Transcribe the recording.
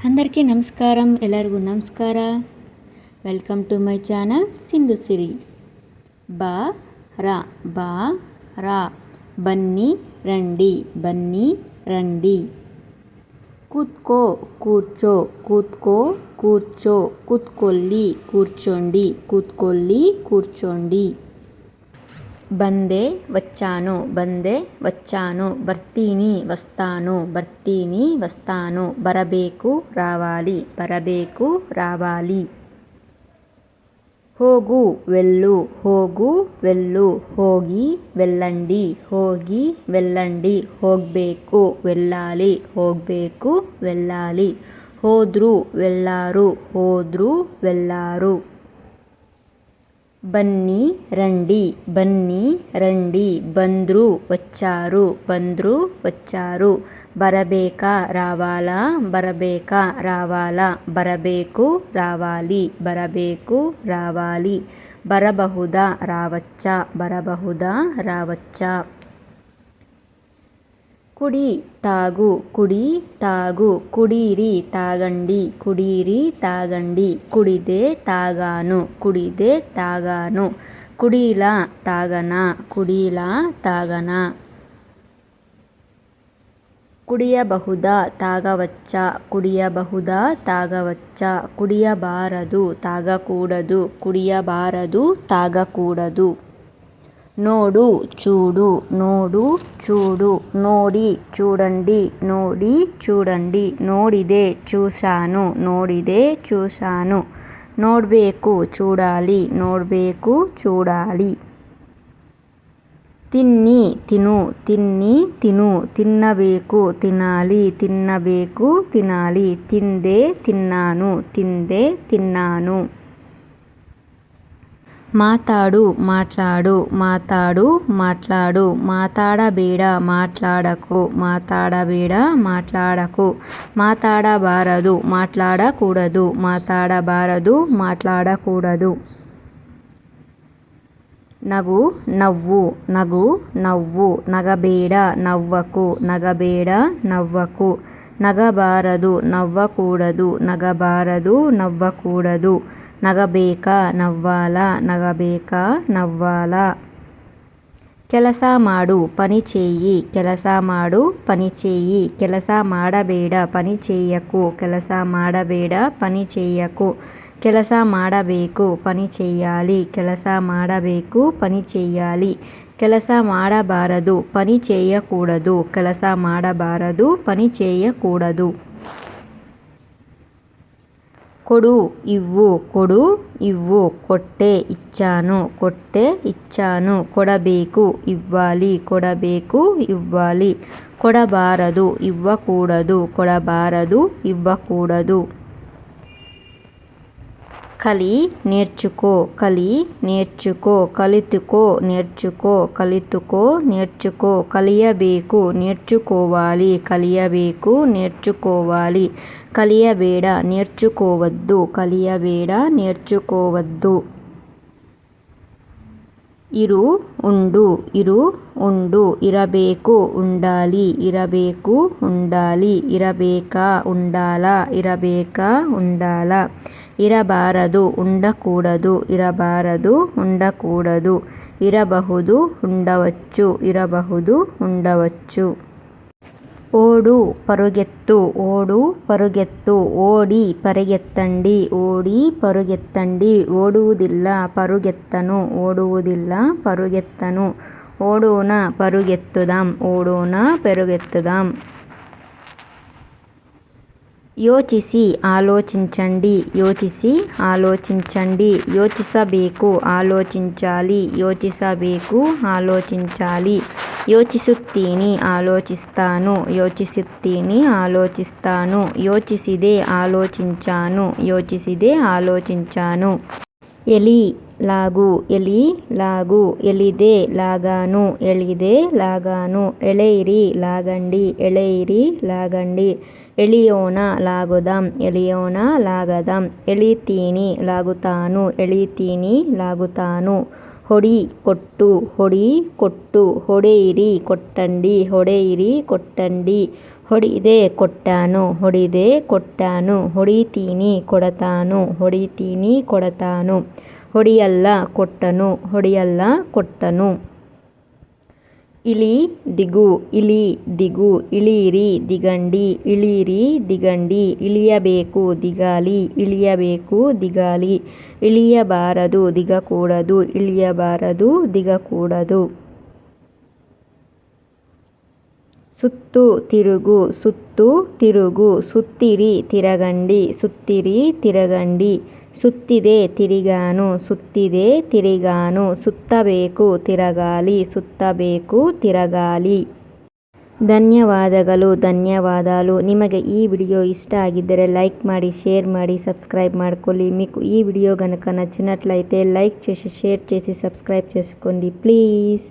అందరికీ నమస్కారం. ಎಲ್ಲರಿಗೂ ನಮಸ್ಕಾರ. Welcome to my channel Sindhu Siri. ಬಾ ರಾ ಬನ್ನಿ ರಂಡಿ ಬನ್ನಿ ರಂಡಿ. ಕೂತ್ಕೋ ಕೂರ್ಚೋ ಕೂತ್ಕೋ ಕೂರ್ಚೋ ಕೂತ್ಕೊಳ್ಳಿ ಕೂರ್ಚೋಂಡಿ ಕೂತ್ಕೊಳ್ಳಿ ಕೂರ್ಚೋಂಡಿ. ಬಂದೆ వచ్చాను ಬರ್ತೀನಿ వస్తాను ಬರಬೇಕು ರಾవాలి. ಹೋಗು వెళ్ళు ಹೋಗಿ వెళ్ళండి ಹೋಗಬೇಕು వెళ్ళాలి. ಹೋದ್ರು వెళ్ళారు. ಬನ್ನಿ ರಂಡಿ ಬಂದ್ರು వచ్చారు. ಬರಬೇಕಾ ರಾವಾಲಾ ಬರಬೇಕು ರಾవాలి. ಬರಬಹುದಾ ರಾವಚ್ಚಾ. ಕುಡಿ తాగు ಕುಡೀರಿ తాగండి ಕುಡಿದೆ తాగాను ಕುಡೀಲಾ తాగనా. ಕುಡಿಯಬಹುದಾ తాగవచ్చా ಕುಡಿಯಬಾರದು తాగకూడదు. ನೋಡು చూడు ನೋಡಿ చూడండి ನೋಡಿದೆ చూశాను. ನೋಡ್ಬೇಕು చూడాలి. ತಿನ್ನು ತಿನ್ನಬೇಕು ತಿನ್ನಾಲಿ. ತಿಂದೆ ತಿನ್ನಾನು. ಮಾತಾಡು ಮಾತಾಡಬೇಡ ಮಾట్లాಡಕು ಮಾತಾಡಬಾರದು ಮಾట్లాಡಕೂಡದು. ನಗು ನవ్వు ನಗಬೇಡ ನవ్ವಕು ನಗಬಾರದು ನవ్ವಕೂಡದು. ನಗಬೇಕಾ ನవ్వాలా. ಕೆಲಸ ಮಾಡು పని చెయ్యి ಕೆಲಸ ಮಾಡಬೇಡ పని చెయ్యకు ಕೆಲಸ ಮಾಡಬೇಕು పని చెయ్యాలి. ಕೆಲಸ ಮಾಡಬಾರದು పని చేయకూడదు. ಕೊಡು ಇವ್ವು ಕೊಟ್ಟೆ ಇಚ್ಚಾನು ಕೊಡಬೇಕು ಇವ್వాలి. ಕೊಡಬಾರದು ಇವ್ವಕೂಡದು. ಕಲಿ నేర్చుకో ಕಲಿತುಕೋ ಕಲಿಯಬೇಕು నేర్చుకోవాలి. ಕಲಿಯಬೇಡ నేర్చుకోవద్దు. ಇರು ఉండు ಇರಬೇಕು ఉండాలి ಇರಬೇಕಾ ఉండాలా. ಇರಬಾರದು ఉండకూడదు ಇರಬಹುದು ఉండవచ్చు. ಓಡು పరుగెత్తు ಓಡಿ పరిగెత్తండి ಓಡುವುದಿಲ್ಲ పరుగెత్తను. ఓడೋಣ పరుగెత్తుదాం. ಯೋಚಿಸಿ ಆಲೋಚಿಂಚಂడి ಯೋಚಿಸಬೇಕು ಆಲೋಚಿಂಚಾಲಿ ಯೋಚಿಸುತ್ತೀನಿ ಆಲೋಚಿಸ್ತಾನು ಯೋಚಿಸಿದೆ ಆಲೋಚಿಂಚಾನು. ಎಲಿ లాగు ఎలిదే లాగాను ఎళైరి లాగండి ఎళియోಣ లాగదాం ఎళితీని లాగుతాను ಹೊಡಿ ಕೊಟ್ಟು ಹೊಡಿ ಕೊಟ್ಟು ಹೊಡೆಯಿರಿ ಕೊಟ್ಟಂಡಿ ಹೊಡೆಯಿರಿ ಕೊಟ್ಟಂಡಿ ಹೊಡಿದೆ ಕೊಟ್ಟಾನು ಹೊಡಿದೆ ಕೊಟ್ಟಾನು ಹೊಡಿತೀನಿ ಕೊಡತಾನು ಹೊಡಿತೀನಿ ಕೊಡತಾನು ಹೊಡಿಯಲ್ಲ ಕೊಟ್ಟನು ಹೊಡಿಯಲ್ಲ ಕೊಟ್ಟನು. ಇಳಿ ದಿಗು ಇಳಿ ದಿಗು ಇಳಿಯಿರಿ ದಿಗಂಡಿ ಇಳಿಯಿರಿ ದಿಗಂಡಿ ಇಳಿಯಬೇಕು ದಿಗಾಲಿ ಇಳಿಯಬೇಕು ದಿಗಾಲಿ ಇಳಿಯಬಾರದು ದಿಗಕೂಡದು ಇಳಿಯಬಾರದು ದಿಗಕೂಡದು. ಸುತ್ತು ತಿರುಗು ಸುತ್ತು ತಿರುಗು ಸುತ್ತಿರಿ ತಿರಗಂಡಿ ಸುತ್ತಿರಿ ತಿರಗಂಡಿ ಸುತ್ತಿದೆ ತಿರುಗಾನು ಸುತ್ತಿದೆ ತಿರುಗಾನು ಸುತ್ತಬೇಕು ತಿರಗಾಲಿ ಸುತ್ತಬೇಕು ತಿರಗಾಲಿ. ಧನ್ಯವಾದಗಳು. ನಿಮಗೆ ಈ ವಿಡಿಯೋ ఇష్ట ಆಗಿದ್ದರೆ లైక్ ಮಾಡಿ, షేర్ ಮಾಡಿ, సబ్స్క్రైబ్ ಮಾಡ್ಕೊಳ್ಳಿ. మీకు ఈ వీడియో గనుక నచ్చినట్లయితే లైక్ చేసి, షేర్ చేసి, సబ్స్క్రైబ్ చేసుకోండి ప్లీజ్.